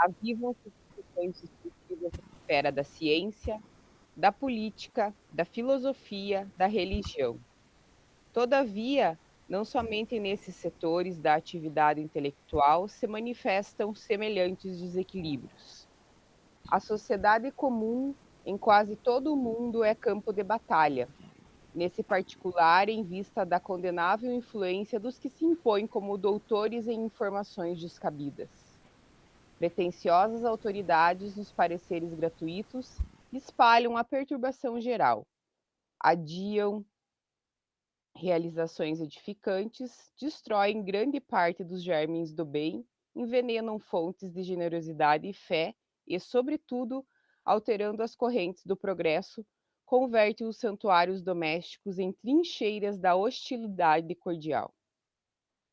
avivam-se discussões discursivas na esfera da ciência, da política, da filosofia, da religião. Todavia, não somente nesses setores da atividade intelectual se manifestam semelhantes desequilíbrios. A sociedade comum em quase todo o mundo é campo de batalha, nesse particular em vista da condenável influência dos que se impõem como doutores em informações descabidas. Pretensiosas autoridades nos pareceres gratuitos espalham a perturbação geral, adiam realizações edificantes, destroem grande parte dos germes do bem, envenenam fontes de generosidade e fé e, sobretudo, alterando as correntes do progresso, convertem os santuários domésticos em trincheiras da hostilidade cordial.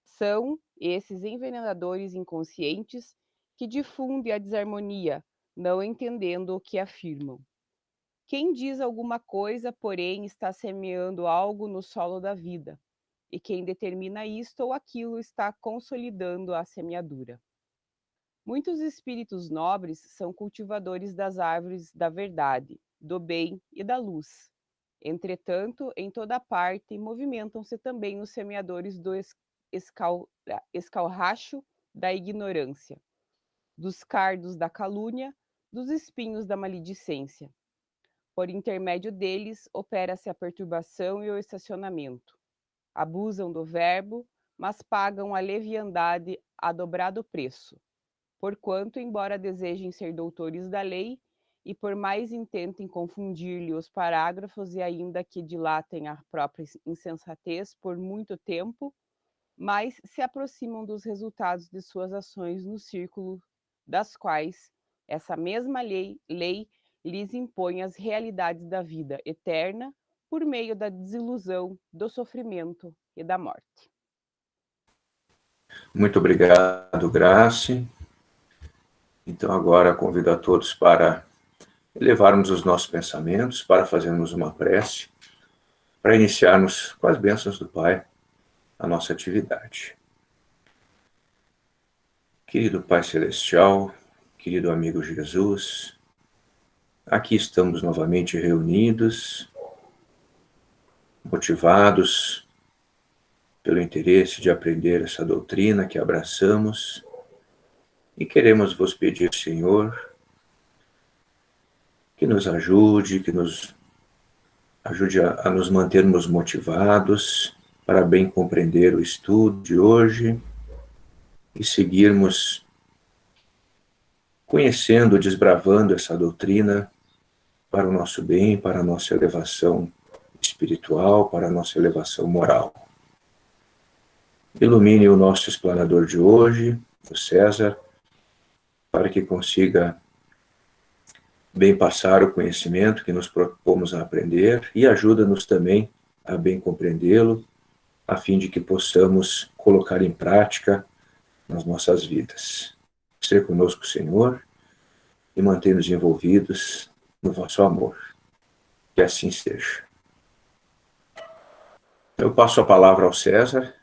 São esses envenenadores inconscientes que difundem a desarmonia, não entendendo o que afirmam. Quem diz alguma coisa, porém, está semeando algo no solo da vida, e quem determina isto ou aquilo está consolidando a semeadura. Muitos espíritos nobres são cultivadores das árvores da verdade, do bem e da luz. Entretanto, em toda parte, movimentam-se também os semeadores do escalracho da ignorância, dos cardos da calúnia, dos espinhos da maledicência. Por intermédio deles, opera-se a perturbação e o estacionamento. Abusam do verbo, mas pagam a leviandade a dobrado preço. Porquanto, embora desejem ser doutores da lei, e por mais intentem confundir-lhe os parágrafos e ainda que dilatem a própria insensatez por muito tempo, mais se aproximam dos resultados de suas ações no círculo das quais essa mesma lei lhes impõe as realidades da vida eterna por meio da desilusão, do sofrimento e da morte. Muito obrigado, Grace. Então, agora convido a todos para elevarmos os nossos pensamentos, para fazermos uma prece, para iniciarmos com as bênçãos do Pai a nossa atividade. Querido Pai Celestial, querido amigo Jesus, aqui estamos novamente reunidos, motivados pelo interesse de aprender essa doutrina que abraçamos e queremos vos pedir, Senhor, que nos ajude, que nos ajude a nos mantermos motivados para bem compreender o estudo de hoje e seguirmos conhecendo, desbravando essa doutrina para o nosso bem, para a nossa elevação espiritual, para a nossa elevação moral. Ilumine o nosso explanador de hoje, o César, para que consiga bem passar o conhecimento que nos propomos a aprender e ajuda-nos também a bem compreendê-lo, a fim de que possamos colocar em prática nas nossas vidas. Seja conosco, Senhor, e manter-nos envolvidos no vosso amor. Que assim seja. Eu passo a palavra ao César,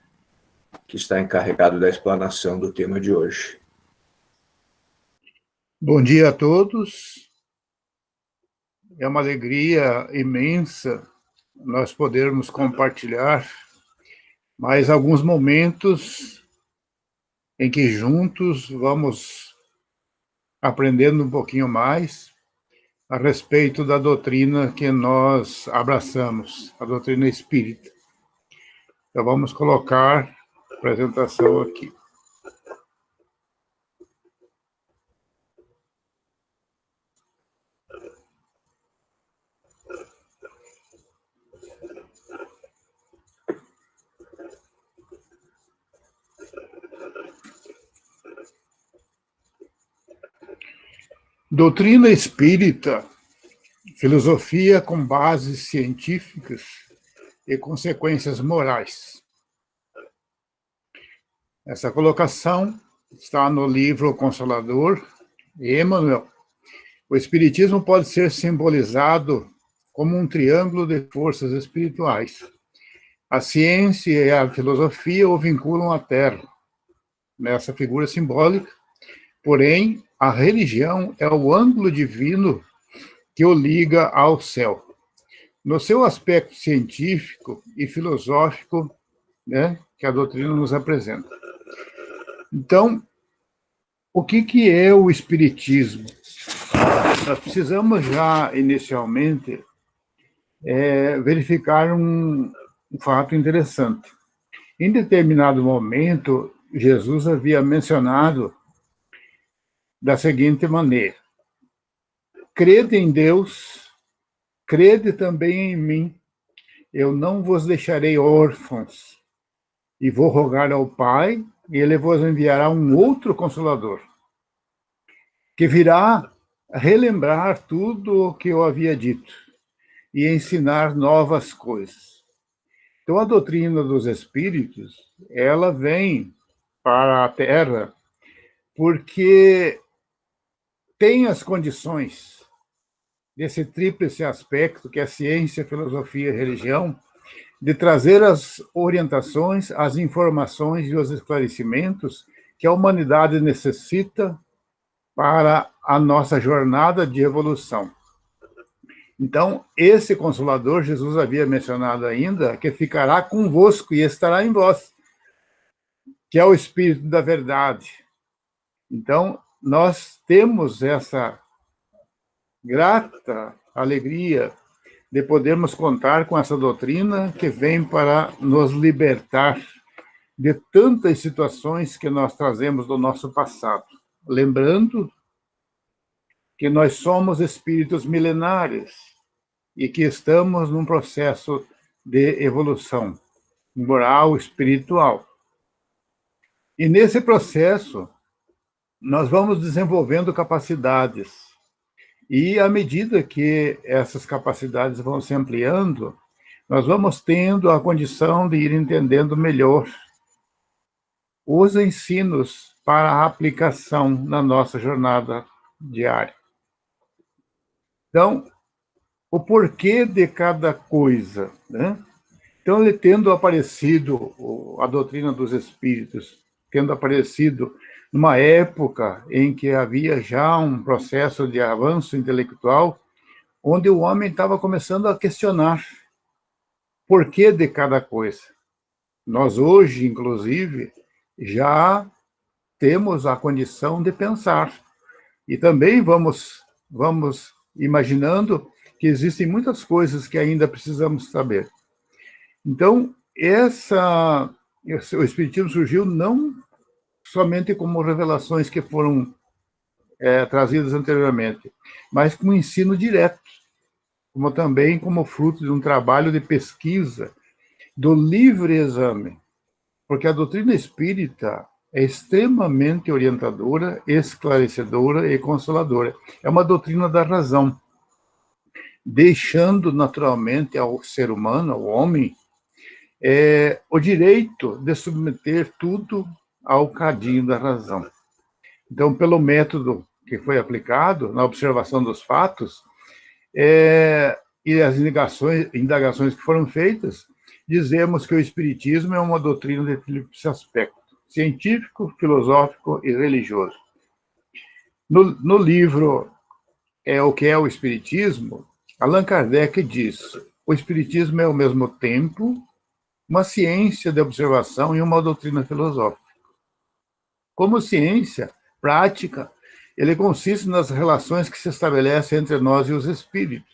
que está encarregado da explanação do tema de hoje. Bom dia a todos. É uma alegria imensa nós podermos compartilhar mais alguns momentos em que juntos vamos aprendendo um pouquinho mais a respeito da doutrina que nós abraçamos, a doutrina espírita. Então vamos colocar a apresentação aqui. Doutrina espírita, filosofia com bases científicas e consequências morais. Essa colocação está no livro Consolador, Emmanuel. O espiritismo pode ser simbolizado como um triângulo de forças espirituais. A ciência e a filosofia o vinculam à Terra, nessa figura simbólica, porém, a religião é o ângulo divino que o liga ao céu. No seu aspecto científico e filosófico, né, que a doutrina nos apresenta. Então, o que é o Espiritismo? Nós precisamos já, inicialmente, verificar um fato interessante. Em determinado momento, Jesus havia mencionado da seguinte maneira: crede em Deus, crede também em mim, eu não vos deixarei órfãos, e vou rogar ao Pai, e ele vos enviará um outro Consolador, que virá relembrar tudo o que eu havia dito e ensinar novas coisas. Então, a doutrina dos Espíritos, ela vem para a Terra porque tem as condições desse tríplice aspecto, que é ciência, filosofia e religião, de trazer as orientações, as informações e os esclarecimentos que a humanidade necessita para a nossa jornada de evolução. Então, esse Consolador, Jesus havia mencionado ainda, que ficará convosco e estará em vós, que é o Espírito da Verdade. Então, nós temos essa grata alegria de podermos contar com essa doutrina que vem para nos libertar de tantas situações que nós trazemos do nosso passado. Lembrando que nós somos espíritos milenares e que estamos num processo de evolução moral, espiritual. E nesse processo, nós vamos desenvolvendo capacidades. E à medida que essas capacidades vão se ampliando, nós vamos tendo a condição de ir entendendo melhor os ensinos para a aplicação na nossa jornada diária. Então, o porquê de cada coisa, né? Então, ele tendo aparecido, a doutrina dos Espíritos, tendo aparecido numa época em que havia já um processo de avanço intelectual, onde o homem estava começando a questionar por que de cada coisa. Nós hoje, inclusive, já temos a condição de pensar. E também vamos imaginando que existem muitas coisas que ainda precisamos saber. Então, o Espiritismo surgiu não somente como revelações que foram trazidas anteriormente, mas como ensino direto, como também como fruto de um trabalho de pesquisa, do livre exame, porque a doutrina espírita é extremamente orientadora, esclarecedora e consoladora. É uma doutrina da razão, deixando naturalmente ao ser humano, ao homem, o direito de submeter tudo ao cadinho da razão. Então, pelo método que foi aplicado na observação dos fatos e as indagações que foram feitas, dizemos que o Espiritismo é uma doutrina de tríplice aspecto: científico, filosófico e religioso. No livro O que é o Espiritismo, Allan Kardec diz: o Espiritismo é ao mesmo tempo uma ciência de observação e uma doutrina filosófica. Como ciência prática, ele consiste nas relações que se estabelecem entre nós e os espíritos.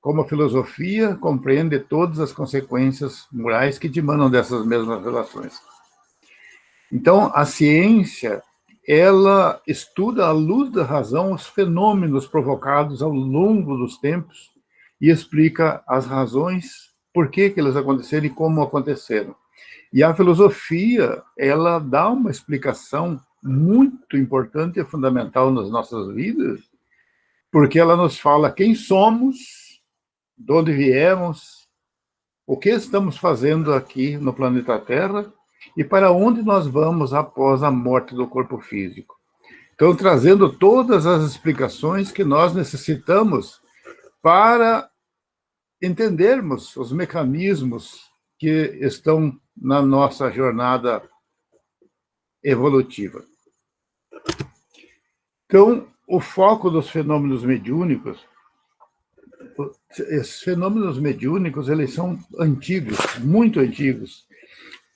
Como a filosofia, compreende todas as consequências morais que emanam dessas mesmas relações. Então, a ciência, ela estuda à luz da razão os fenômenos provocados ao longo dos tempos e explica as razões, por que eles aconteceram e como aconteceram. E a filosofia, ela dá uma explicação muito importante e fundamental nas nossas vidas, porque ela nos fala quem somos, de onde viemos, o que estamos fazendo aqui no planeta Terra e para onde nós vamos após a morte do corpo físico. Então, trazendo todas as explicações que nós necessitamos para entendermos os mecanismos que estão na nossa jornada evolutiva. Então, o foco dos fenômenos mediúnicos, esses fenômenos mediúnicos, eles são antigos, muito antigos,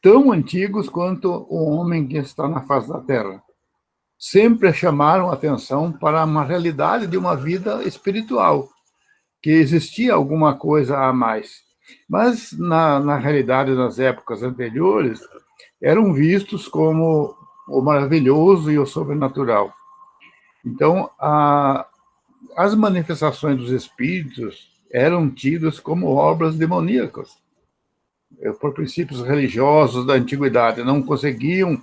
tão antigos quanto o homem que está na face da Terra. Sempre chamaram atenção para uma realidade de uma vida espiritual, que existia alguma coisa a mais. Mas, na realidade, nas épocas anteriores, eram vistos como o maravilhoso e o sobrenatural. Então, as manifestações dos espíritos eram tidas como obras demoníacas, por princípios religiosos da antiguidade. Não conseguiam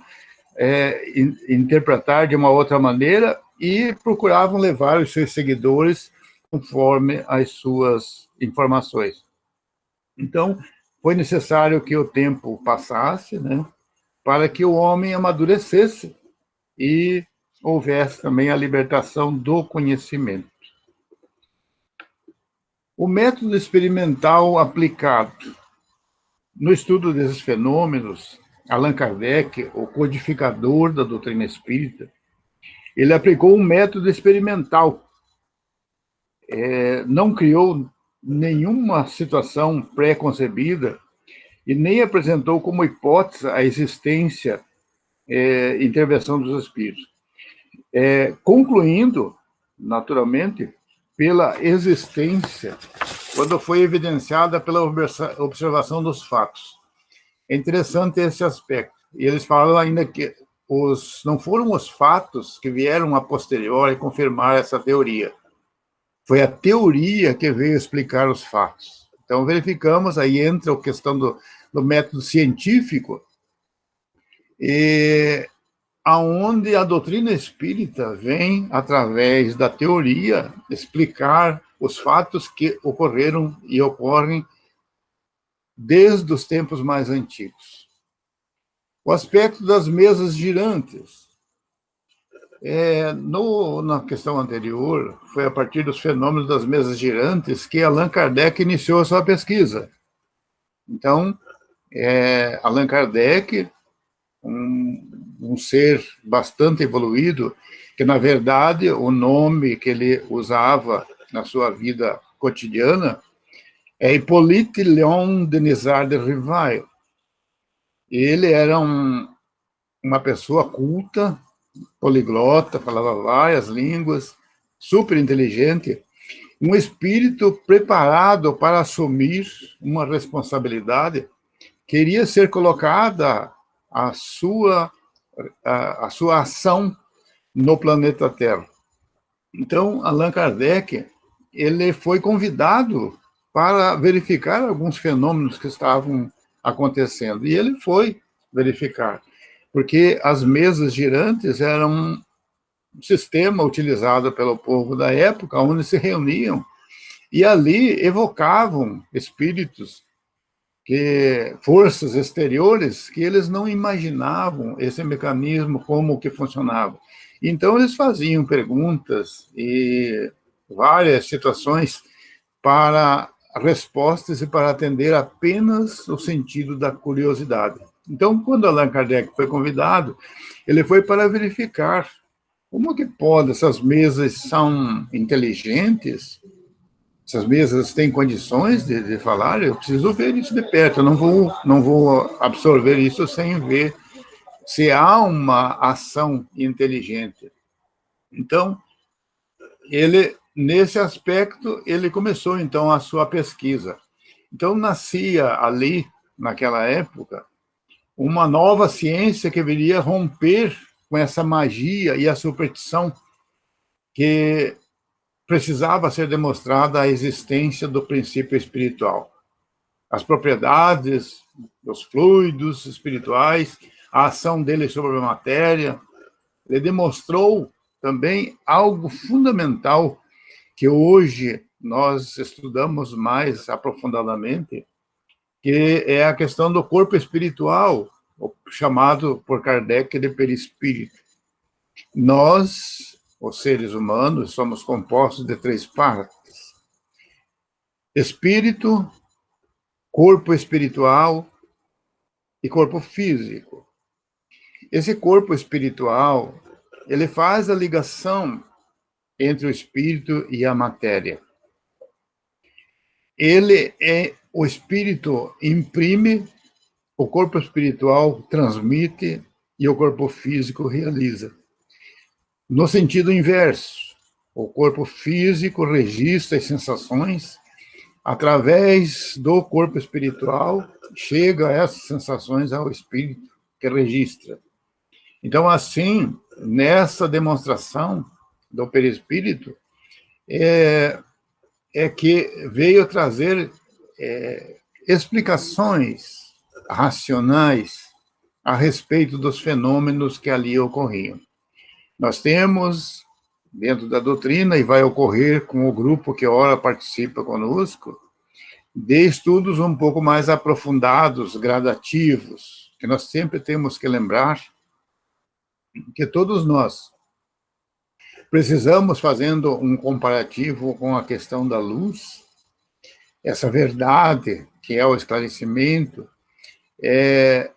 interpretar de uma outra maneira e procuravam levar os seus seguidores conforme as suas informações. Então, foi necessário que o tempo passasse, né, para que o homem amadurecesse e houvesse também a libertação do conhecimento. O método experimental aplicado no estudo desses fenômenos, Allan Kardec, o codificador da doutrina espírita, ele aplicou um método experimental. Não criou nenhuma situação pré-concebida e nem apresentou como hipótese a existência e intervenção dos espíritos. Concluindo, naturalmente, pela existência, quando foi evidenciada pela observação dos fatos. É interessante esse aspecto. E eles falam ainda que não foram os fatos que vieram a posteriori confirmar essa teoria. Foi a teoria que veio explicar os fatos. Então, verificamos, aí entra a questão do método científico, aonde a doutrina espírita vem, através da teoria, explicar os fatos que ocorreram e ocorrem desde os tempos mais antigos. O aspecto das mesas girantes. Na questão anterior, foi a partir dos fenômenos das mesas girantes que Allan Kardec iniciou a sua pesquisa. Então, Allan Kardec, um ser bastante evoluído, que, na verdade, o nome que ele usava na sua vida cotidiana é Hippolyte Léon Denisard de Rivail. Ele era uma pessoa culta, poliglota, falava várias línguas, super inteligente, um espírito preparado para assumir uma responsabilidade, queria ser colocada a sua ação no planeta Terra. Então, Allan Kardec, ele foi convidado para verificar alguns fenômenos que estavam acontecendo, e ele foi verificar, porque as mesas girantes eram um sistema utilizado pelo povo da época, onde se reuniam, e ali evocavam espíritos, forças exteriores, que eles não imaginavam esse mecanismo, como que funcionava. Então, eles faziam perguntas e várias situações para respostas e para atender apenas o sentido da curiosidade. Então, quando Allan Kardec foi convidado, ele foi para verificar como que pode, essas mesas são inteligentes, essas mesas têm condições de falar, eu preciso ver isso de perto, eu não vou absorver isso sem ver se há uma ação inteligente. Então, nesse aspecto, ele começou, então, a sua pesquisa. Então, nascia ali, naquela época, uma nova ciência que viria romper com essa magia e a superstição que precisava ser demonstrada a existência do princípio espiritual. As propriedades dos fluidos espirituais, a ação dele sobre a matéria. Ele demonstrou também algo fundamental que hoje nós estudamos mais aprofundadamente, que é a questão do corpo espiritual, chamado por Kardec de perispírito. Nós, os seres humanos, somos compostos de 3 partes: espírito, corpo espiritual e corpo físico. Esse corpo espiritual, ele faz a ligação entre o espírito e a matéria. O espírito imprime, o corpo espiritual transmite e o corpo físico realiza. No sentido inverso, o corpo físico registra as sensações, através do corpo espiritual, chega essas sensações ao espírito que registra. Então, assim, nessa demonstração do perispírito, que veio trazer explicações racionais a respeito dos fenômenos que ali ocorriam. Nós temos, dentro da doutrina, e vai ocorrer com o grupo que ora participa conosco, de estudos um pouco mais aprofundados, gradativos, que nós sempre temos que lembrar que todos nós precisamos, fazendo um comparativo com a questão da luz, essa verdade, que é o esclarecimento,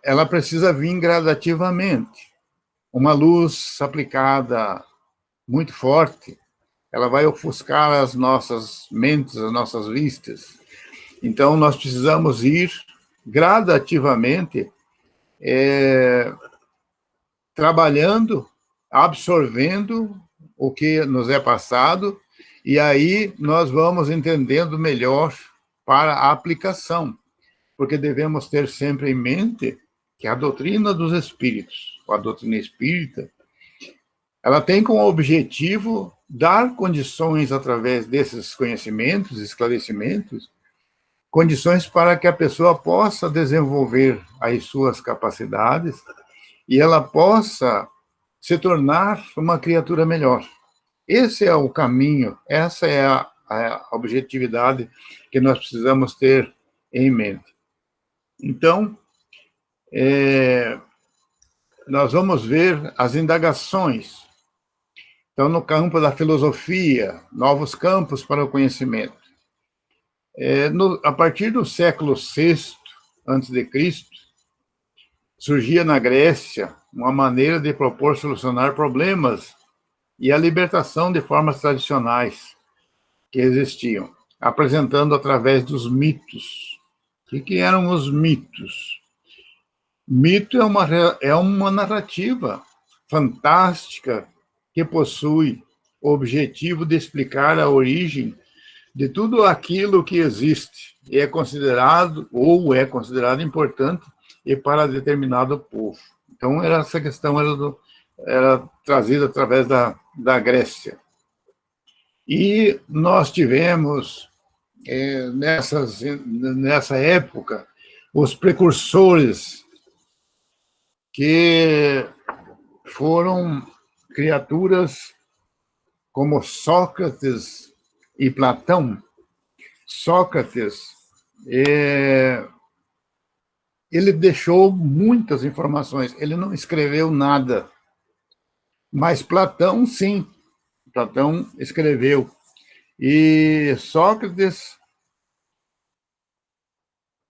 ela precisa vir gradativamente. Uma luz aplicada muito forte, ela vai ofuscar as nossas mentes, as nossas vistas. Então, nós precisamos ir gradativamente trabalhando, absorvendo o que nos é passado, e aí nós vamos entendendo melhor para a aplicação, porque devemos ter sempre em mente que a doutrina dos espíritos, a doutrina espírita, ela tem como objetivo dar condições, através desses conhecimentos, esclarecimentos, condições para que a pessoa possa desenvolver as suas capacidades e ela possa se tornar uma criatura melhor. Esse é o caminho, essa é a objetividade que nós precisamos ter em mente. Então, nós vamos ver as indagações. Então, no campo da filosofia, novos campos para o conhecimento. A partir do século VI a.C., surgia na Grécia uma maneira de propor solucionar problemas e a libertação de formas tradicionais que existiam, apresentando através dos mitos. O que eram os mitos? Mito é uma narrativa fantástica que possui o objetivo de explicar a origem de tudo aquilo que existe e é considerado importante e para determinado povo. Então, essa questão era trazida através da Grécia. E nós tivemos, nessa época, os precursores, que foram criaturas como Sócrates e Platão. Sócrates, ele deixou muitas informações, ele não escreveu nada, mas Platão, sim, Platão escreveu. E Sócrates,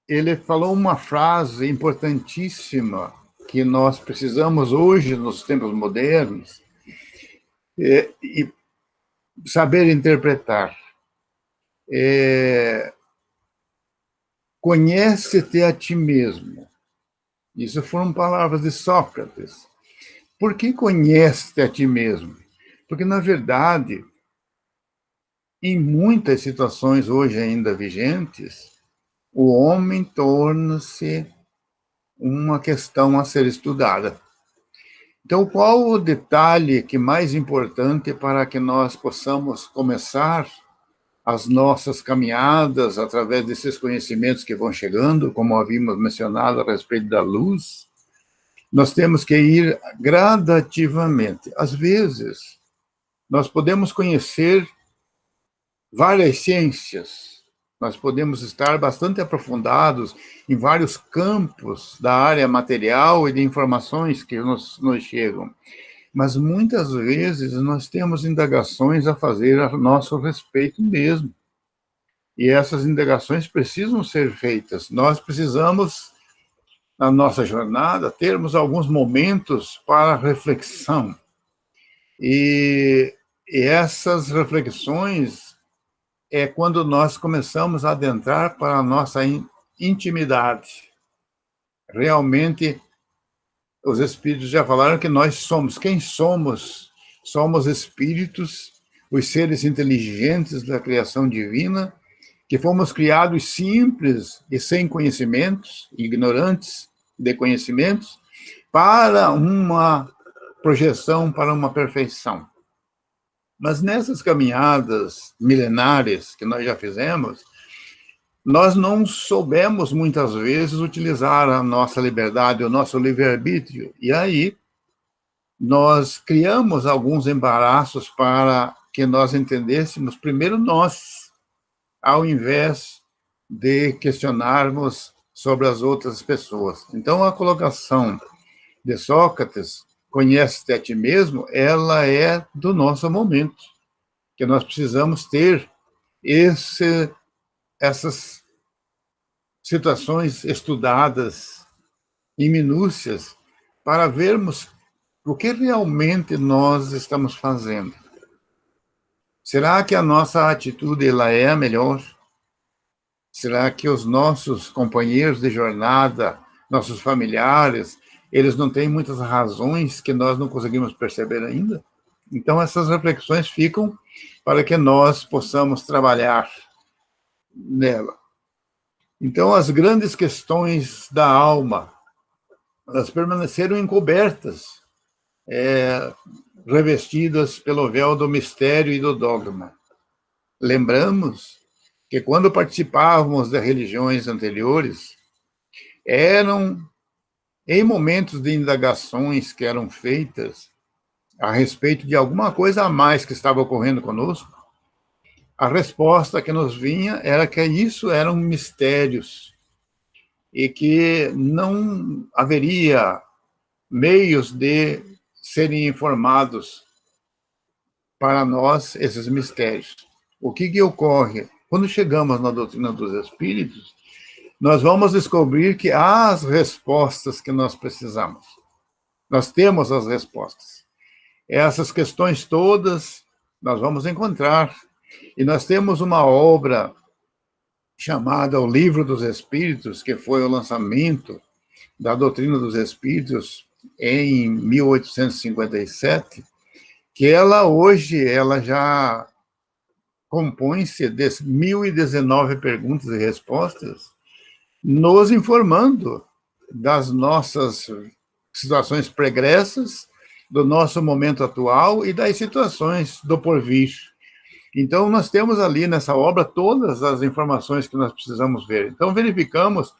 ele falou uma frase importantíssima que nós precisamos hoje, nos tempos modernos, e saber interpretar. Conhece-te a ti mesmo. Isso foram palavras de Sócrates. Por que conhece-te a ti mesmo? Porque, na verdade, em muitas situações hoje ainda vigentes, o homem torna-se uma questão a ser estudada. Então, qual o detalhe que é mais importante para que nós possamos começar as nossas caminhadas através desses conhecimentos que vão chegando, como havíamos mencionado a respeito da luz? Nós temos que ir gradativamente. Às vezes, nós podemos conhecer várias ciências, nós podemos estar bastante aprofundados em vários campos da área material e de informações que nos chegam, mas muitas vezes nós temos indagações a fazer a nosso respeito mesmo. E essas indagações precisam ser feitas. Nós precisamos, na nossa jornada, termos alguns momentos para reflexão. E essas reflexões é quando nós começamos a adentrar para a nossa intimidade. Realmente, os espíritos já falaram que nós somos. Quem somos? Somos espíritos, os seres inteligentes da criação divina, que fomos criados simples e sem conhecimentos, ignorantes de conhecimentos, para uma projeção, para uma perfeição. Mas nessas caminhadas milenares que nós já fizemos, nós não soubemos, muitas vezes, utilizar a nossa liberdade, o nosso livre-arbítrio. E aí, nós criamos alguns embaraços para que nós entendêssemos, primeiro nós, ao invés de questionarmos sobre as outras pessoas. Então, a colocação de Sócrates, conhece-te a ti mesmo, ela é do nosso momento, que nós precisamos ter essas situações estudadas em minúcias para vermos o que realmente nós estamos fazendo. Será que a nossa atitude ela é a melhor? Será que os nossos companheiros de jornada, nossos familiares, eles não têm muitas razões que nós não conseguimos perceber ainda? Então, essas reflexões ficam para que nós possamos trabalhar nela. Então, as grandes questões da alma, elas permaneceram encobertas, revestidas pelo véu do mistério e do dogma. Lembramos que quando participávamos das religiões anteriores, eram em momentos de indagações que eram feitas a respeito de alguma coisa a mais que estava ocorrendo conosco, a resposta que nos vinha era que isso eram mistérios e que não haveria meios de serem informados para nós esses mistérios. O que ocorre? Quando chegamos na doutrina dos espíritos, nós vamos descobrir que há as respostas que nós precisamos. Nós temos as respostas. Essas questões todas nós vamos encontrar. E nós temos uma obra chamada O Livro dos Espíritos, que foi o lançamento da doutrina dos Espíritos em 1857, que hoje já compõe-se de 1.019 perguntas e respostas, nos informando das nossas situações pregressas, do nosso momento atual e das situações do porvir. Então, nós temos ali nessa obra todas as informações que nós precisamos ver. Então, verificamos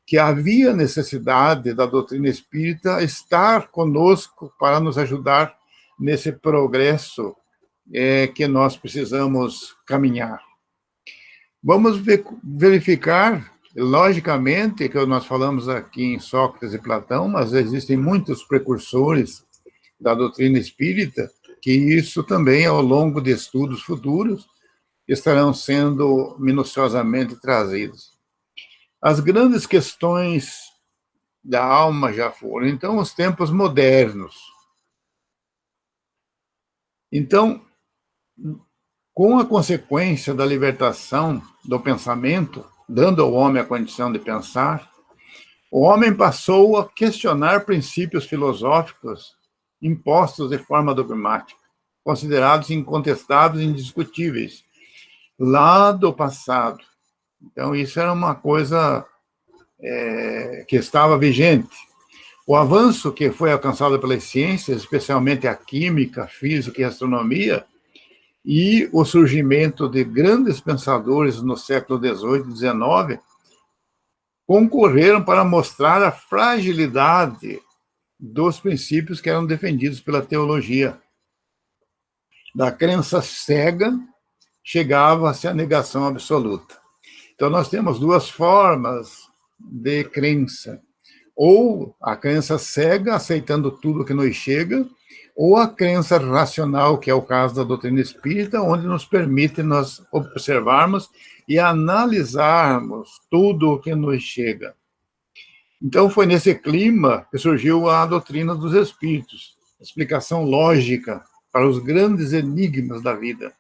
que havia necessidade da doutrina espírita estar conosco para nos ajudar nesse progresso que nós precisamos caminhar. Vamos verificar, logicamente, que nós falamos aqui em Sócrates e Platão, mas existem muitos precursores da doutrina espírita, que isso também, ao longo de estudos futuros, estarão sendo minuciosamente trazidos. As grandes questões da alma já foram, então, os tempos modernos. Então, com a consequência da libertação do pensamento, dando ao homem a condição de pensar, o homem passou a questionar princípios filosóficos impostos de forma dogmática, considerados incontestáveis e indiscutíveis, lá do passado. Então, isso era uma coisa que estava vigente. O avanço que foi alcançado pelas ciências, especialmente a química, a física e a astronomia, e o surgimento de grandes pensadores no século XVIII e XIX, concorreram para mostrar a fragilidade dos princípios que eram defendidos pela teologia. Da crença cega, chegava-se à negação absoluta. Então, nós temos duas formas de crença. Ou a crença cega, aceitando tudo que nos chega, ou a crença racional, que é o caso da doutrina espírita, onde nos permite nós observarmos e analisarmos tudo o que nos chega. Então, foi nesse clima que surgiu a doutrina dos espíritos, a explicação lógica para os grandes enigmas da vida,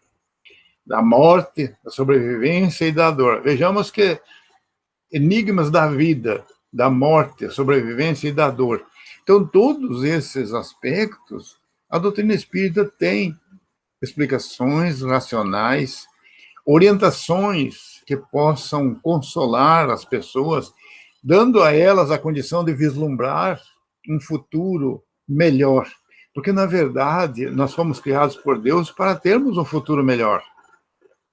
da morte, da sobrevivência e da dor. Vejamos que enigmas da vida, da morte, da sobrevivência e da dor. Então, todos esses aspectos, a doutrina espírita tem explicações racionais, orientações que possam consolar as pessoas, dando a elas a condição de vislumbrar um futuro melhor. Porque, na verdade, nós fomos criados por Deus para termos um futuro melhor.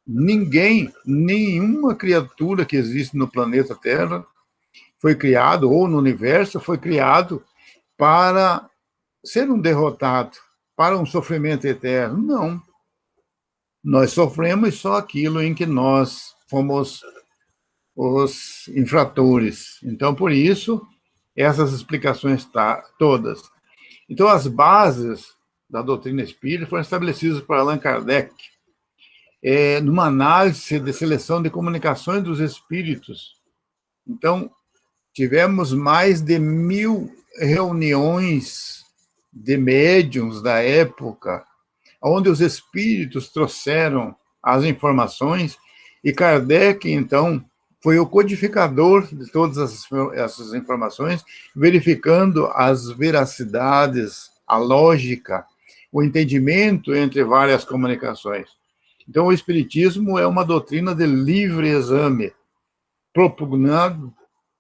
Ninguém, nenhuma criatura que existe no planeta Terra foi criado, ou no universo, foi criado para ser um derrotado, para um sofrimento eterno. Não. Nós sofremos só aquilo em que nós fomos os infratores. Então, por isso, essas explicações todas. Então, as bases da doutrina espírita foram estabelecidas por Allan Kardec, numa análise de seleção de comunicações dos espíritos. Então, tivemos mais de 1000 reuniões de médiuns da época, onde os espíritos trouxeram as informações, e Kardec, então, foi o codificador de todas essas informações, verificando as veracidades, a lógica, o entendimento entre várias comunicações. Então, o Espiritismo é uma doutrina de livre exame, propugnando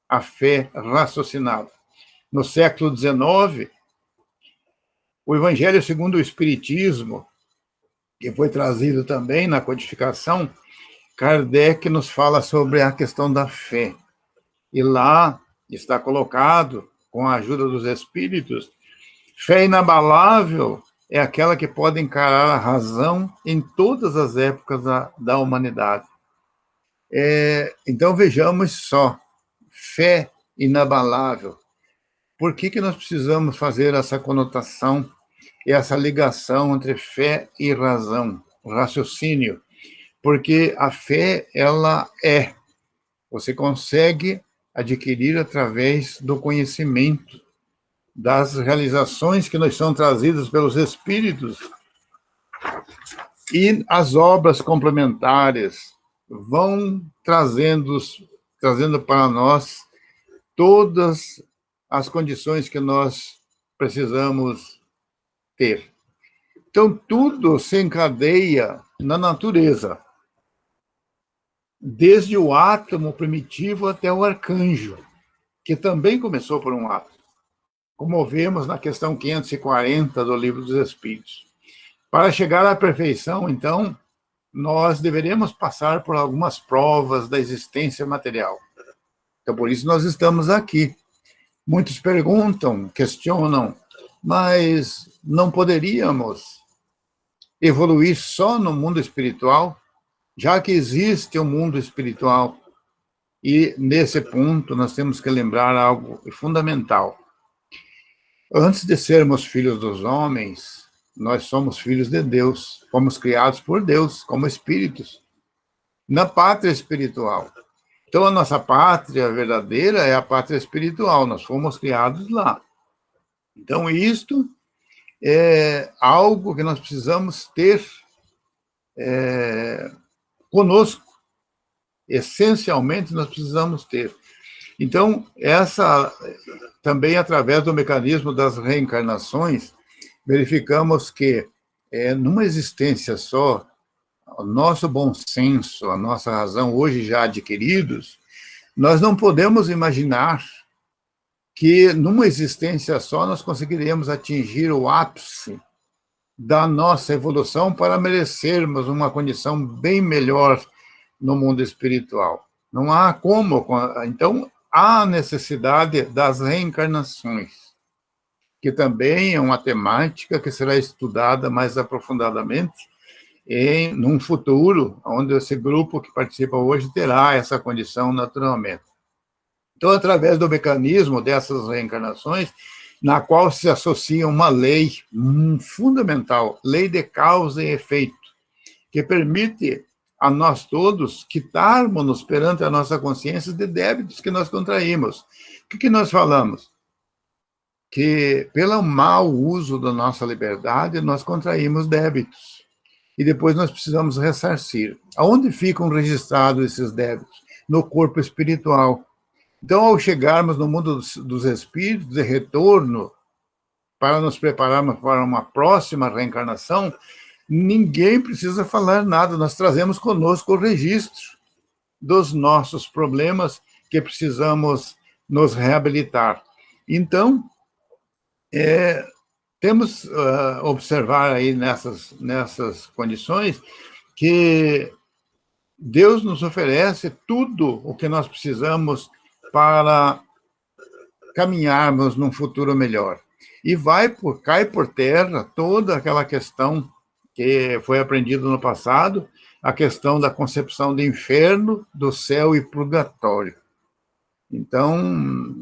a fé raciocinada. No século XIX, o Evangelho segundo o Espiritismo, que foi trazido também na codificação, Kardec nos fala sobre a questão da fé. E lá está colocado, com a ajuda dos espíritos, fé inabalável é aquela que pode encarar a razão em todas as épocas da humanidade. Então, vejamos só, fé inabalável. Por que nós precisamos fazer essa conotação e essa ligação entre fé e razão, raciocínio? Porque a fé, você consegue adquirir através do conhecimento, das realizações que nos são trazidas pelos espíritos, e as obras complementares vão trazendo para nós todas as condições que nós precisamos ter. Então, tudo se encadeia na natureza, desde o átomo primitivo até o arcanjo, que também começou por um átomo, como vemos na questão 540 do Livro dos Espíritos. Para chegar à perfeição, então, nós deveremos passar por algumas provas da existência material. Então, por isso nós estamos aqui. Muitos perguntam, questionam, mas não poderíamos evoluir só no mundo espiritual, já que existe um mundo espiritual? E, nesse ponto, nós temos que lembrar algo fundamental. Antes de sermos filhos dos homens, nós somos filhos de Deus, fomos criados por Deus, como espíritos, na pátria espiritual. Então, a nossa pátria verdadeira é a pátria espiritual, nós fomos criados lá. Então, isto é algo que nós precisamos ter conosco. Essencialmente, nós precisamos ter. Então, também através do mecanismo das reencarnações, verificamos que, numa existência só, o nosso bom senso, a nossa razão, hoje já adquiridos, nós não podemos imaginar que, numa existência só, nós conseguiríamos atingir o ápice da nossa evolução para merecermos uma condição bem melhor no mundo espiritual. Não há como. Então, há necessidade das reencarnações, que também é uma temática que será estudada mais aprofundadamente num futuro, onde esse grupo que participa hoje terá essa condição naturalmente. Então, através do mecanismo dessas reencarnações, na qual se associa uma lei fundamental, lei de causa e efeito, que permite a nós todos quitarmos-nos perante a nossa consciência de débitos que nós contraímos. O que nós falamos? que, pelo mau uso da nossa liberdade, nós contraímos débitos. E depois nós precisamos ressarcir. Aonde ficam registrados esses débitos? No corpo espiritual. Então, ao chegarmos no mundo dos espíritos, de retorno, para nos prepararmos para uma próxima reencarnação, ninguém precisa falar nada, nós trazemos conosco o registro dos nossos problemas que precisamos nos reabilitar. Então, temos observar aí nessas condições que Deus nos oferece tudo o que nós precisamos para caminharmos num futuro melhor. E cai por terra toda aquela questão que foi aprendida no passado, a questão da concepção do inferno, do céu e purgatório. Então,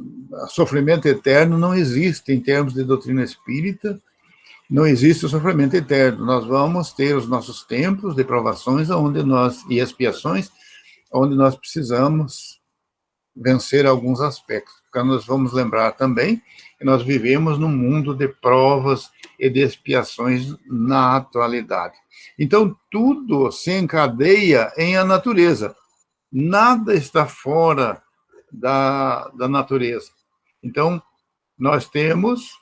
sofrimento eterno não existe em termos de doutrina espírita, não existe o sofrimento eterno. Nós vamos ter os nossos tempos de provações e expiações, onde nós precisamos vencer alguns aspectos. Porque nós vamos lembrar também que nós vivemos num mundo de provas e de expiações na atualidade. Então, tudo se encadeia em a natureza. Nada está fora da natureza. Então, nós temos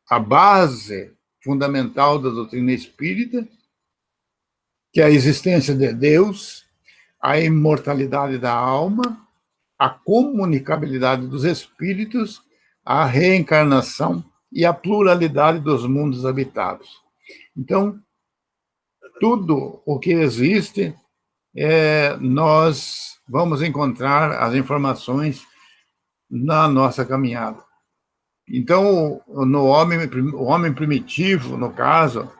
a base fundamental da doutrina espírita, que é a existência de Deus, a imortalidade da alma, a comunicabilidade dos espíritos, a reencarnação e a pluralidade dos mundos habitados. Então, tudo o que existe, nós vamos encontrar as informações na nossa caminhada. Então, o homem primitivo, no caso,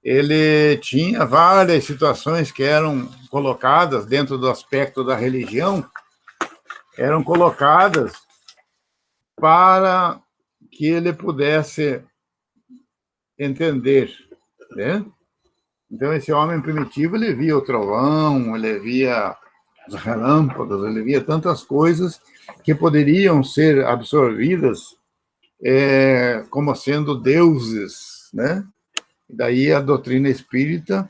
ele tinha várias situações que eram colocadas dentro do aspecto da religião, eram colocadas para que ele pudesse entender, né? Então, esse homem primitivo, ele via o trovão, ele via os relâmpagos, ele via tantas coisas que poderiam ser absorvidas como sendo deuses, né? Daí a doutrina espírita,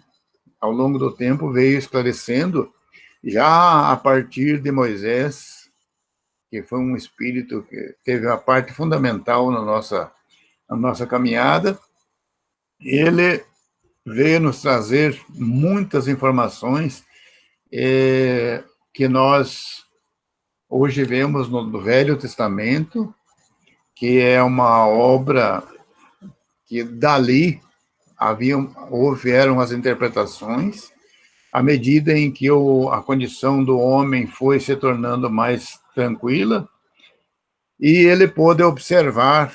ao longo do tempo, veio esclarecendo, já a partir de Moisés, que foi um espírito que teve a parte fundamental na nossa caminhada, ele veio nos trazer muitas informações que nós hoje vemos no Velho Testamento, que é uma obra que dali houveram as interpretações, à medida em que a condição do homem foi se tornando mais tranquila, e ele pôde observar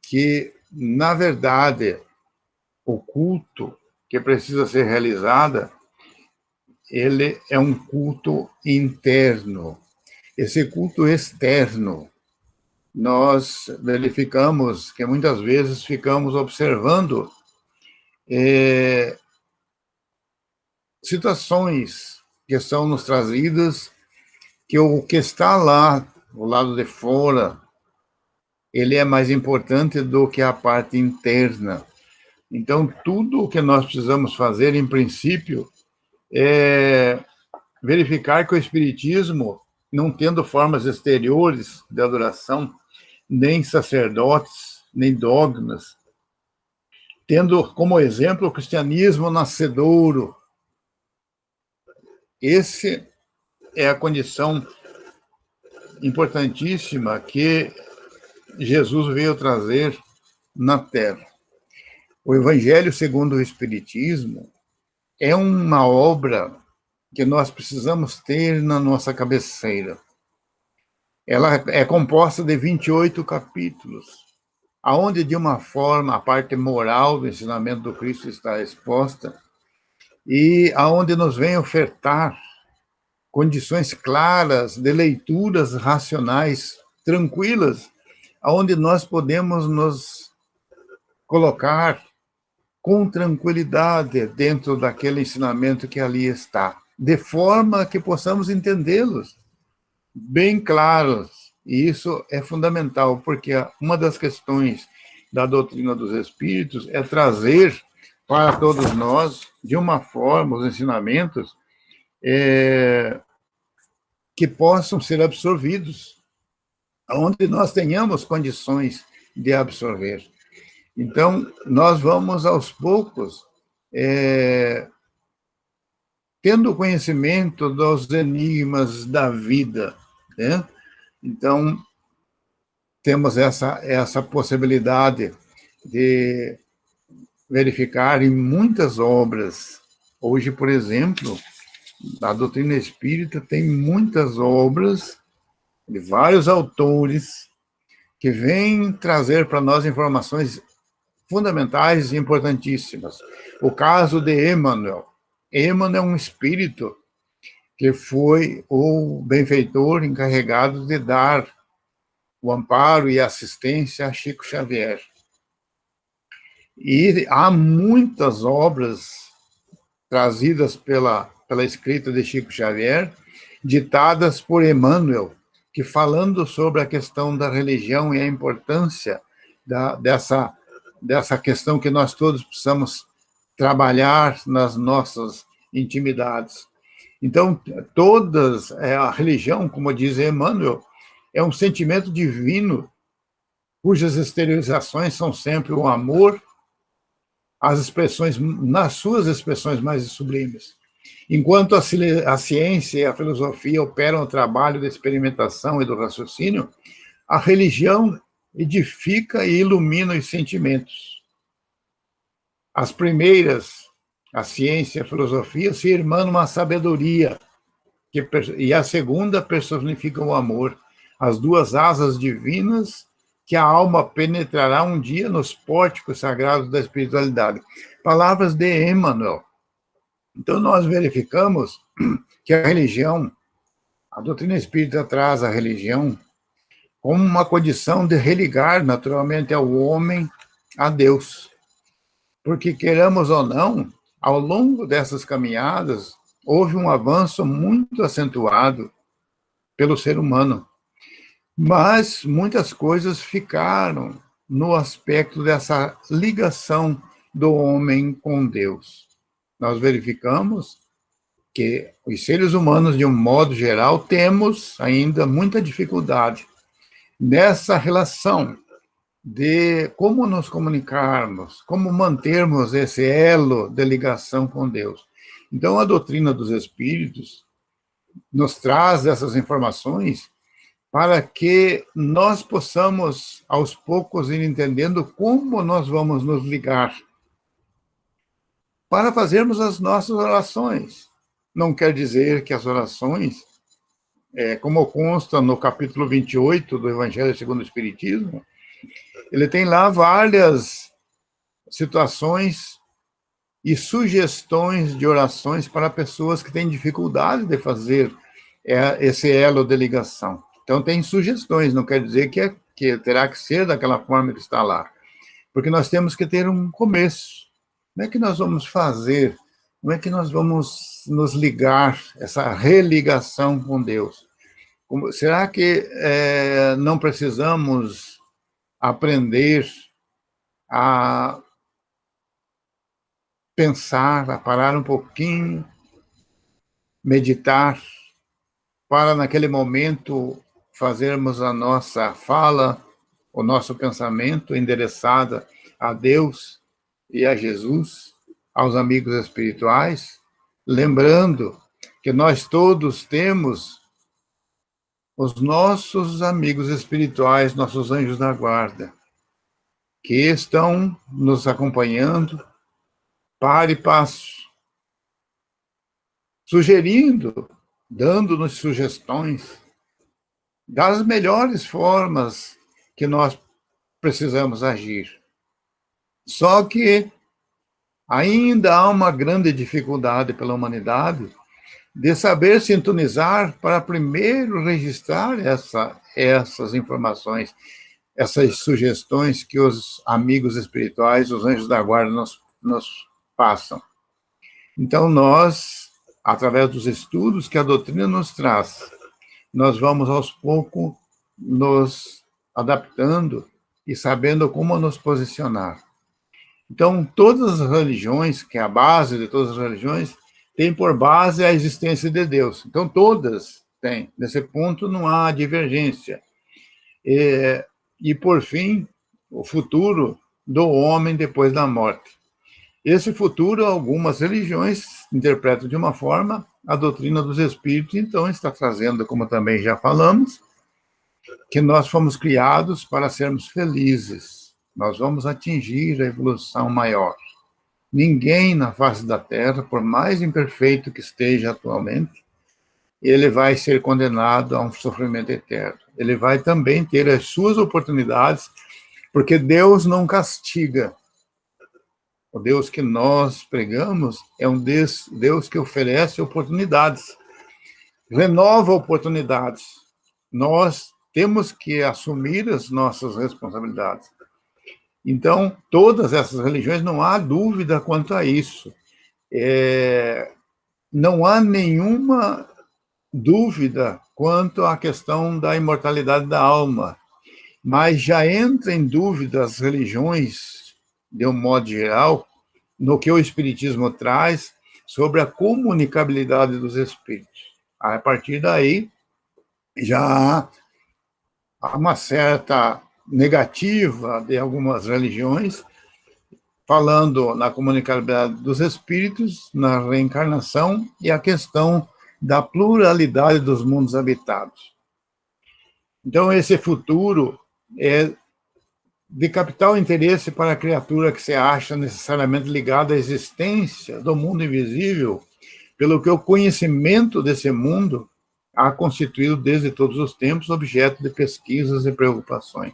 que, na verdade, o culto que precisa ser realizado, ele é um culto interno. Esse culto externo, nós verificamos que muitas vezes ficamos observando situações que são nos trazidas, que o que está lá, o lado de fora, ele é mais importante do que a parte interna. Então, tudo o que nós precisamos fazer, em princípio, é verificar que o Espiritismo, não tendo formas exteriores de adoração, nem sacerdotes, nem dogmas, tendo como exemplo o cristianismo nascedouro. Essa é a condição importantíssima que Jesus veio trazer na Terra. O Evangelho segundo o Espiritismo é uma obra que nós precisamos ter na nossa cabeceira. Ela é composta de 28 capítulos, aonde, de uma forma, a parte moral do ensinamento do Cristo está exposta, e aonde nos vem ofertar condições claras de leituras racionais, tranquilas, aonde nós podemos nos colocar com tranquilidade dentro daquele ensinamento que ali está, de forma que possamos entendê-los, bem claros, e isso é fundamental, porque uma das questões da doutrina dos espíritos é trazer para todos nós, de uma forma, os ensinamentos que possam ser absorvidos, onde nós tenhamos condições de absorver. Então, nós vamos, aos poucos, tendo conhecimento dos enigmas da vida, né? Então, temos essa possibilidade de verificar em muitas obras. Hoje, por exemplo, a doutrina espírita tem muitas obras de vários autores que vêm trazer para nós informações fundamentais e importantíssimas. O caso de Emmanuel. Emmanuel é um espírito que foi o benfeitor encarregado de dar o amparo e assistência a Chico Xavier. E há muitas obras trazidas pela escrita de Chico Xavier, ditadas por Emmanuel, que falando sobre a questão da religião e a importância dessa questão que nós todos precisamos trabalhar nas nossas intimidades. Então, a religião, como diz Emmanuel, é um sentimento divino, cujas exteriorizações são sempre o amor, as expressões, nas suas expressões mais sublimes. Enquanto a ciência e a filosofia operam o trabalho da experimentação e do raciocínio, a religião edifica e ilumina os sentimentos. As primeiras, a ciência e a filosofia, se irmanam à sabedoria, e a segunda personifica o amor, as duas asas divinas que a alma penetrará um dia nos pórticos sagrados da espiritualidade. Palavras de Emmanuel. Então, nós verificamos que a religião, a doutrina espírita traz a religião como uma condição de religar naturalmente ao homem a Deus. Porque, queiramos ou não, ao longo dessas caminhadas, houve um avanço muito acentuado pelo ser humano. Mas muitas coisas ficaram no aspecto dessa ligação do homem com Deus. Nós verificamos que os seres humanos, de um modo geral, temos ainda muita dificuldade nessa relação de como nos comunicarmos, como mantermos esse elo de ligação com Deus. Então, a doutrina dos espíritos nos traz essas informações para que nós possamos, aos poucos, ir entendendo como nós vamos nos ligar para fazermos as nossas orações. Não quer dizer que as orações, como consta no capítulo 28 do Evangelho segundo o Espiritismo, ele tem lá várias situações e sugestões de orações para pessoas que têm dificuldade de fazer esse elo de ligação. Então, tem sugestões, não quer dizer que terá que ser daquela forma que está lá. Porque nós temos que ter um começo. Como é que nós vamos fazer? Como é que nós vamos nos ligar, essa religação com Deus? Será que não precisamos aprender a pensar, a parar um pouquinho, meditar, para naquele momento fazermos a nossa fala, o nosso pensamento endereçada a Deus e a Jesus, aos amigos espirituais, lembrando que nós todos temos os nossos amigos espirituais, nossos anjos da guarda, que estão nos acompanhando para e passo, sugerindo, dando-nos sugestões das melhores formas que nós precisamos agir. Só que ainda há uma grande dificuldade pela humanidade de saber sintonizar para primeiro registrar essas informações, essas sugestões que os amigos espirituais, os anjos da guarda, nos passam. Então, nós, através dos estudos que a doutrina nos traz, nós vamos aos poucos nos adaptando e sabendo como nos posicionar. Então, todas as religiões, que é a base de todas as religiões, têm por base a existência de Deus. Então, todas têm. Nesse ponto, não há divergência. E por fim, o futuro do homem depois da morte. Esse futuro, algumas religiões interpretam de uma forma, a doutrina dos espíritos, então, está trazendo, como também já falamos, que nós fomos criados para sermos felizes. Nós vamos atingir a evolução maior. Ninguém na face da Terra, por mais imperfeito que esteja atualmente, ele vai ser condenado a um sofrimento eterno. Ele vai também ter as suas oportunidades, porque Deus não castiga. O Deus que nós pregamos é um Deus que oferece oportunidades, renova oportunidades. Nós temos que assumir as nossas responsabilidades. Então, todas essas religiões, não há dúvida quanto a isso. Não há nenhuma dúvida quanto à questão da imortalidade da alma, mas já entra em dúvida as religiões, de um modo geral, no que o Espiritismo traz sobre a comunicabilidade dos espíritos. A partir daí, já há uma certa negativa de algumas religiões, falando na comunicabilidade dos espíritos, na reencarnação e a questão da pluralidade dos mundos habitados. Então, esse futuro é de capital interesse para a criatura que se acha necessariamente ligada à existência do mundo invisível, pelo que o conhecimento desse mundo ha constituído desde todos os tempos objeto de pesquisas e preocupações.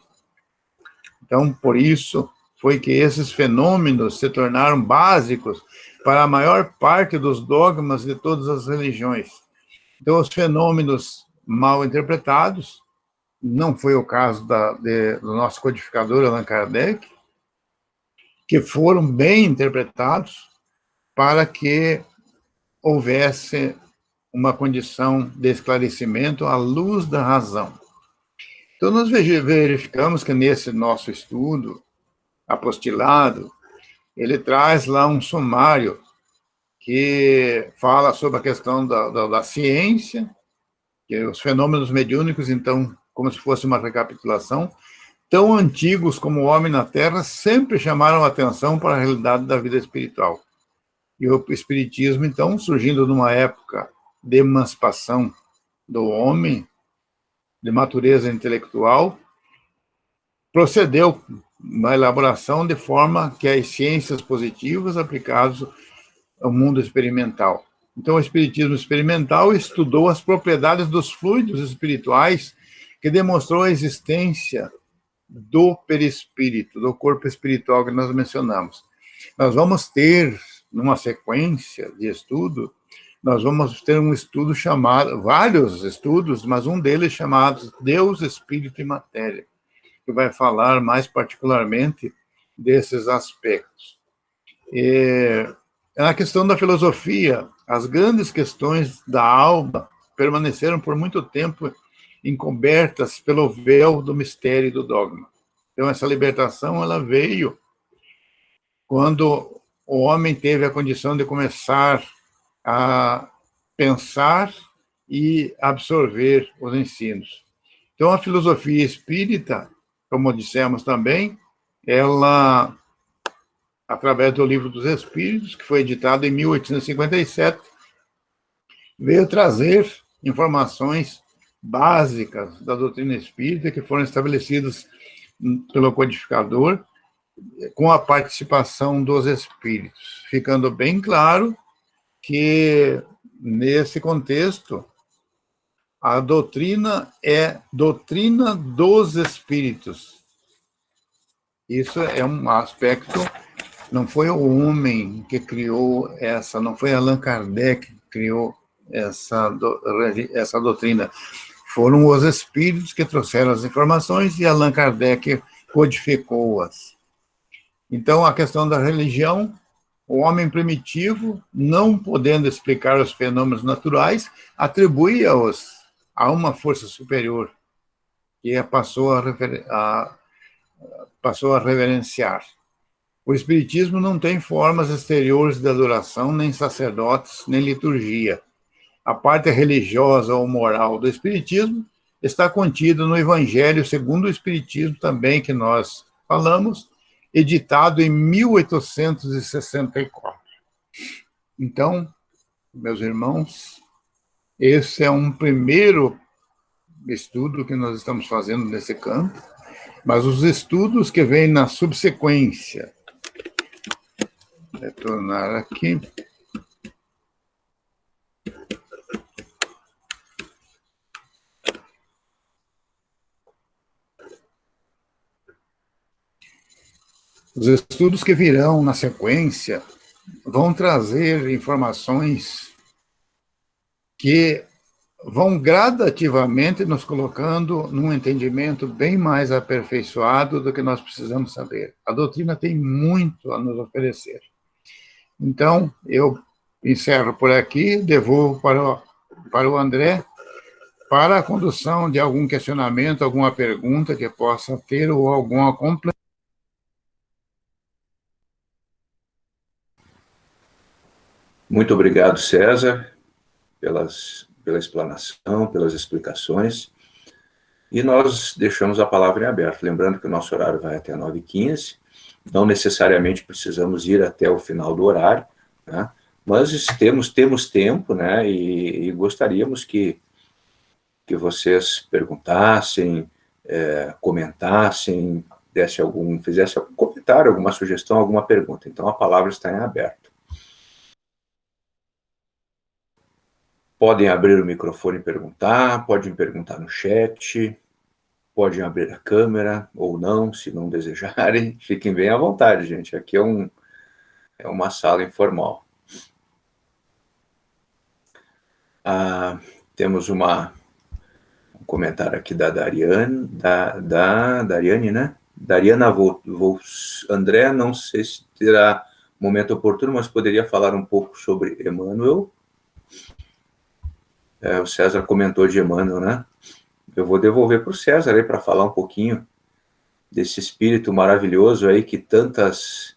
Então, por isso, foi que esses fenômenos se tornaram básicos para a maior parte dos dogmas de todas as religiões. Então, os fenômenos mal interpretados, não foi o caso do nosso codificador Allan Kardec, que foram bem interpretados para que houvesse uma condição de esclarecimento à luz da razão. Então, nós verificamos que nesse nosso estudo, apostilado, ele traz lá um sumário que fala sobre a questão da ciência, que os fenômenos mediúnicos, então, como se fosse uma recapitulação, tão antigos como o homem na Terra, sempre chamaram a atenção para a realidade da vida espiritual. E o Espiritismo, então, surgindo numa época de emancipação do homem, de natureza intelectual, procedeu na elaboração de forma que as ciências positivas aplicadas ao mundo experimental. Então, o Espiritismo experimental estudou as propriedades dos fluidos espirituais, que demonstrou a existência do perispírito, do corpo espiritual que nós mencionamos. Nós vamos ter, numa sequência de estudo, nós vamos ter um estudo chamado, vários estudos, mas um deles chamado Deus, Espírito e Matéria, que vai falar mais particularmente desses aspectos. Na questão da filosofia, as grandes questões da alma permaneceram por muito tempo encobertas pelo véu do mistério e do dogma. Então, essa libertação ela veio quando o homem teve a condição de começar a pensar e absorver os ensinos. Então, a filosofia espírita, como dissemos também, ela, através do Livro dos Espíritos, que foi editado em 1857, veio trazer informações básicas da doutrina espírita que foram estabelecidas pelo codificador com a participação dos espíritos, ficando bem claro que, nesse contexto, a doutrina é doutrina dos espíritos. Isso é um aspecto, não foi o homem que criou essa, não foi Allan Kardec que criou essa doutrina. Foram os espíritos que trouxeram as informações e Allan Kardec codificou-as. Então, a questão da religião, o homem primitivo, não podendo explicar os fenômenos naturais, atribui-os há uma força superior que passou a reverenciar. O Espiritismo não tem formas exteriores de adoração, nem sacerdotes, nem liturgia. A parte religiosa ou moral do Espiritismo está contida no Evangelho segundo o Espiritismo também, que nós falamos, editado em 1864. Então, meus irmãos, esse é um primeiro estudo que nós estamos fazendo nesse campo, mas os estudos que vêm na subsequência, retornar aqui. Os estudos que virão na sequência vão trazer informações que vão gradativamente nos colocando num entendimento bem mais aperfeiçoado do que nós precisamos saber. A doutrina tem muito a nos oferecer. Então, eu encerro por aqui, devolvo para o André, para a condução de algum questionamento, alguma pergunta que possa ter ou alguma complementação. Muito obrigado, César, pela explanação, pelas explicações. E nós deixamos a palavra em aberto. Lembrando que o nosso horário vai até 9h15. Não necessariamente precisamos ir até o final do horário, né? Mas temos tempo, né? E gostaríamos que vocês perguntassem, comentassem, fizessem algum comentário, alguma sugestão, alguma pergunta. Então, a palavra está em aberto. Podem abrir o microfone e perguntar, podem perguntar no chat, podem abrir a câmera ou não, se não desejarem. Fiquem bem à vontade, gente. Aqui é uma sala informal. Temos um comentário aqui da Dariane, Dariane, né? Dariana André, não sei se terá momento oportuno, mas poderia falar um pouco sobre Emmanuel. O César comentou de Emmanuel, né? Eu vou devolver para o César aí para falar um pouquinho desse espírito maravilhoso aí que tantas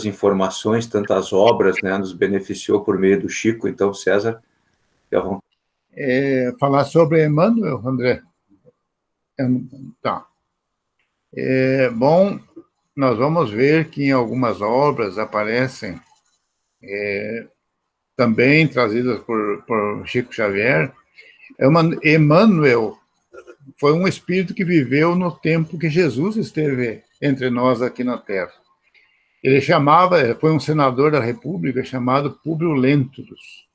informações, tantas obras, né, nos beneficiou por meio do Chico. Então, César, fique à vontade. Falar sobre Emmanuel, André? Tá. Bom, nós vamos ver que em algumas obras aparecem, também trazidas por Chico Xavier. Emmanuel foi um espírito que viveu no tempo que Jesus esteve entre nós aqui na Terra. Ele foi um senador da República chamado Públio Lentulus.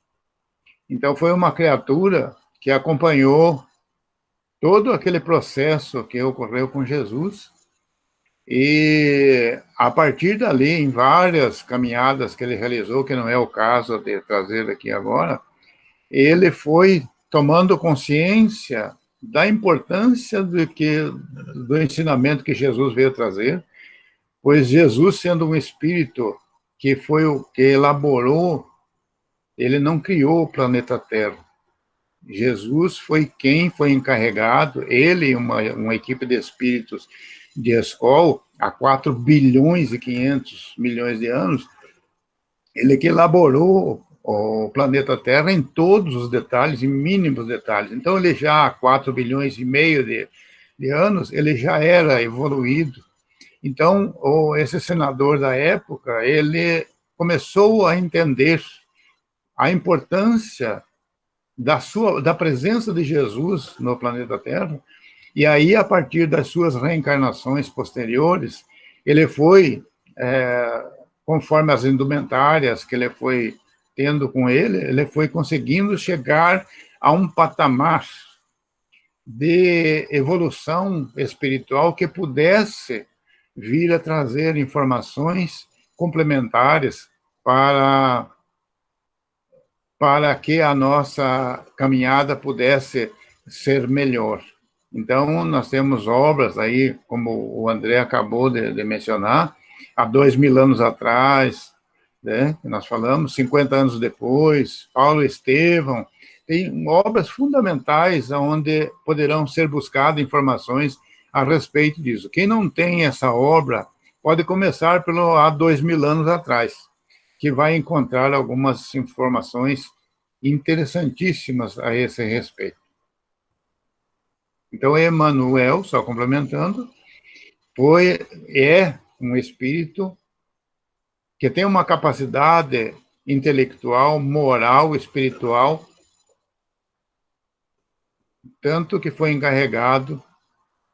Então, foi uma criatura que acompanhou todo aquele processo que ocorreu com Jesus, e a partir dali, em várias caminhadas que ele realizou, que não é o caso de trazer aqui agora, ele foi tomando consciência da importância do ensinamento que Jesus veio trazer, pois Jesus, sendo um espírito que foi o que elaborou, ele não criou o planeta Terra. Jesus foi quem foi encarregado, ele e uma equipe de espíritos de Escol, há 4 bilhões e 500 milhões de anos, ele que elaborou o planeta Terra em todos os detalhes, em mínimos detalhes. Então, ele já há 4 bilhões e meio de anos, ele já era evoluído. Então, esse senador da época, ele começou a entender a importância da presença de Jesus no planeta Terra, e aí, a partir das suas reencarnações posteriores, ele foi, conforme as indumentárias que ele foi tendo com ele foi conseguindo chegar a um patamar de evolução espiritual que pudesse vir a trazer informações complementares para que a nossa caminhada pudesse ser melhor. Então, nós temos obras aí, como o André acabou de mencionar, há 2000 anos atrás, né, que nós falamos, 50 anos depois, Paulo Estevão, tem obras fundamentais onde poderão ser buscadas informações a respeito disso. Quem não tem essa obra pode começar pelo há 2000 anos atrás, que vai encontrar algumas informações interessantíssimas a esse respeito. Então, Emmanuel, só complementando, é um espírito que tem uma capacidade intelectual, moral, espiritual, tanto que foi encarregado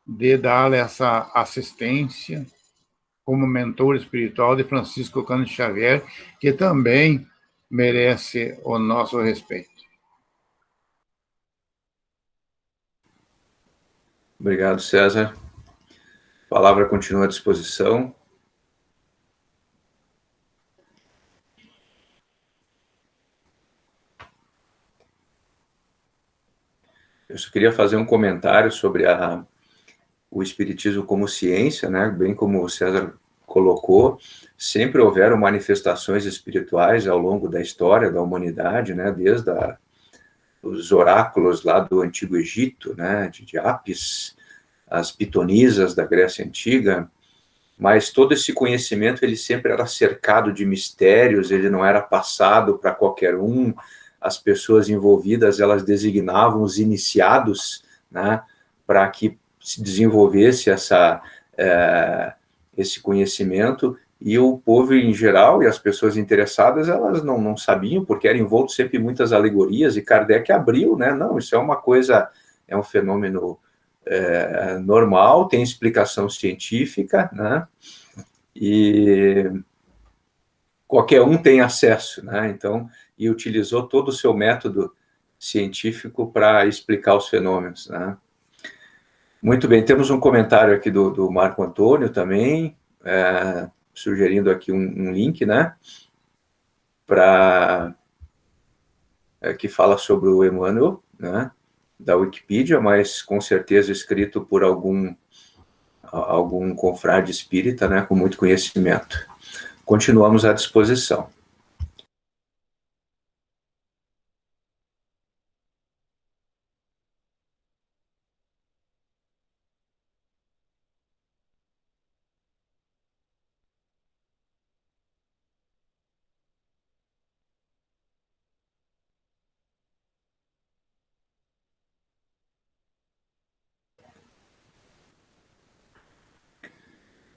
de dar essa assistência como mentor espiritual de Francisco Cândido Xavier, que também merece o nosso respeito. Obrigado, César. A palavra continua à disposição. Eu só queria fazer um comentário sobre o Espiritismo como ciência, né? Bem como o César colocou, sempre houveram manifestações espirituais ao longo da história da humanidade, né? Desde os oráculos lá do Antigo Egito, né? De Apis, as pitonisas da Grécia Antiga, mas todo esse conhecimento ele sempre era cercado de mistérios, ele não era passado para qualquer um. As pessoas envolvidas, elas designavam os iniciados, né, para que se desenvolvesse esse conhecimento, e o povo em geral, e as pessoas interessadas, elas não sabiam, porque era envolto sempre em muitas alegorias, e Kardec abriu, né, não, isso é uma coisa, é um fenômeno normal, tem explicação científica, né, e qualquer um tem acesso, né, então, e utilizou todo o seu método científico para explicar os fenômenos, né. Muito bem, temos um comentário aqui do Marco Antônio também, sugerindo aqui um link, né, que fala sobre o Emmanuel, né, da Wikipedia, mas com certeza escrito por algum confrade espírita, né, com muito conhecimento. Continuamos à disposição.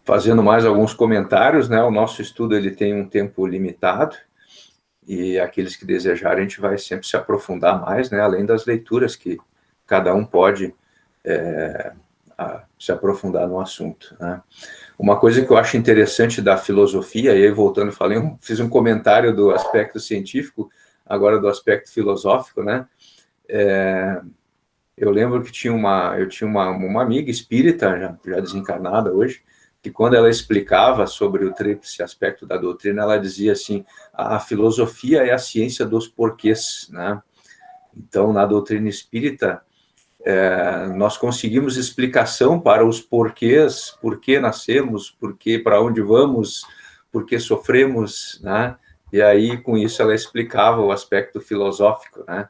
Fazendo mais alguns comentários, né, o nosso estudo ele tem um tempo limitado, e aqueles que desejarem, a gente vai sempre se aprofundar mais, né, além das leituras que cada um pode se aprofundar no assunto, né. Uma coisa que eu acho interessante da filosofia, e aí voltando, fiz um comentário do aspecto científico, agora do aspecto filosófico, né, eu lembro que eu tinha uma amiga espírita, já desencarnada hoje, que quando ela explicava sobre o tríplice aspecto da doutrina, ela dizia assim, a filosofia é a ciência dos porquês, né? Então, na doutrina espírita, nós conseguimos explicação para os porquês, por que nascemos, para onde vamos, por que sofremos, né? E aí, com isso, ela explicava o aspecto filosófico, né?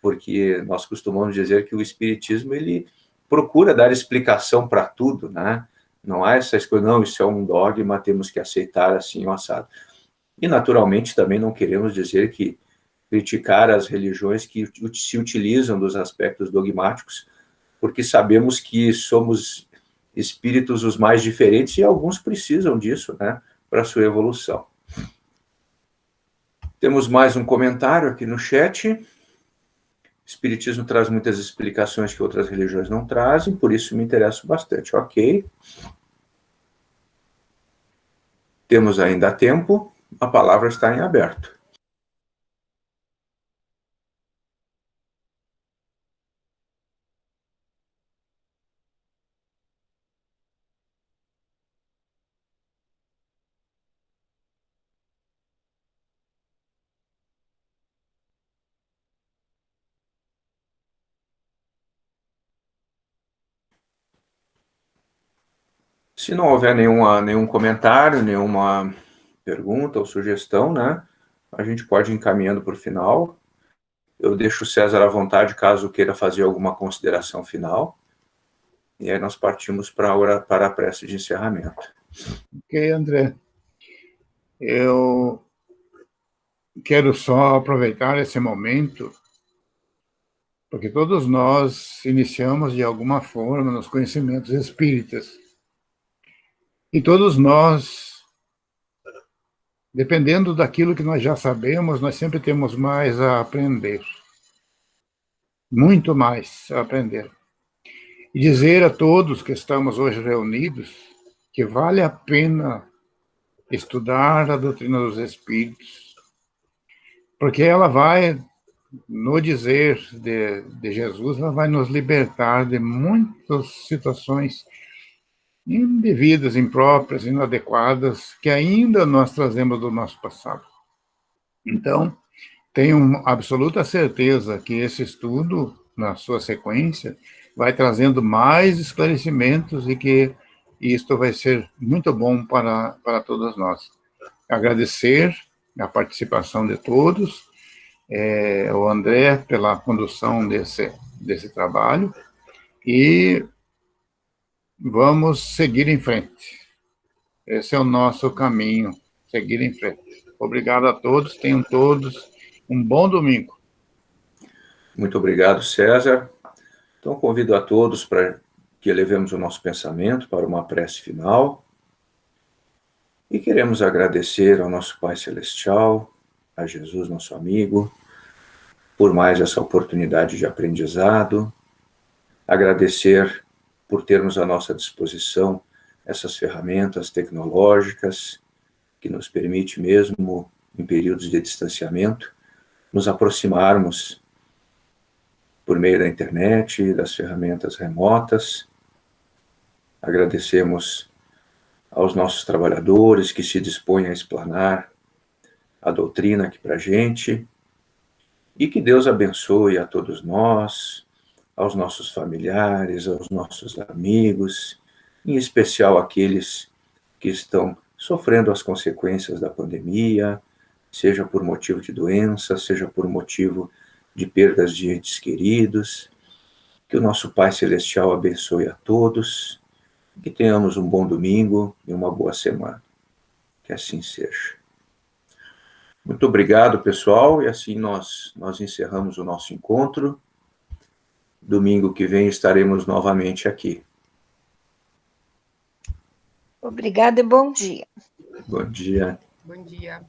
Porque nós costumamos dizer que o espiritismo, ele procura dar explicação para tudo, né? Não há essas coisas, não, isso é um dogma, temos que aceitar assim o assado. E, naturalmente, também não queremos dizer que criticar as religiões que se utilizam dos aspectos dogmáticos, porque sabemos que somos espíritos os mais diferentes e alguns precisam disso, né, para sua evolução. Temos mais um comentário aqui no chat. O Espiritismo traz muitas explicações que outras religiões não trazem, por isso me interesso bastante. Ok. Temos ainda tempo, a palavra está em aberto. Se não houver nenhum comentário, nenhuma pergunta ou sugestão, né, a gente pode ir encaminhando para o final. Eu deixo o César à vontade, caso queira fazer alguma consideração final. E aí nós partimos para a prece de encerramento. Ok, André. Eu quero só aproveitar esse momento, porque todos nós iniciamos de alguma forma nos conhecimentos espíritas. E todos nós, dependendo daquilo que nós já sabemos, nós sempre temos mais a aprender. Muito mais a aprender. E dizer a todos que estamos hoje reunidos que vale a pena estudar a doutrina dos espíritos, porque ela vai, no dizer de Jesus, ela vai nos libertar de muitas situações indevidas, impróprias, inadequadas, que ainda nós trazemos do nosso passado. Então, tenho absoluta certeza que esse estudo, na sua sequência, vai trazendo mais esclarecimentos e que isto vai ser muito bom para todos nós. Agradecer a participação de todos, o André pela condução desse trabalho, e vamos seguir em frente. Esse é o nosso caminho, seguir em frente. Obrigado a todos, tenham todos um bom domingo. Muito obrigado, César. Então, convido a todos para que elevemos o nosso pensamento para uma prece final. E queremos agradecer ao nosso Pai Celestial, a Jesus, nosso amigo, por mais essa oportunidade de aprendizado. Agradecer por termos à nossa disposição essas ferramentas tecnológicas que nos permite, mesmo em períodos de distanciamento, nos aproximarmos por meio da internet, das ferramentas remotas. Agradecemos aos nossos trabalhadores que se dispõem a explanar a doutrina aqui para a gente, e que Deus abençoe a todos nós, aos nossos familiares, aos nossos amigos, em especial aqueles que estão sofrendo as consequências da pandemia, seja por motivo de doença, seja por motivo de perdas de entes queridos. Que o nosso Pai Celestial abençoe a todos, que tenhamos um bom domingo e uma boa semana. Que assim seja. Muito obrigado, pessoal, e assim nós encerramos o nosso encontro. Domingo que vem estaremos novamente aqui. Obrigada e bom dia. Bom dia. Bom dia.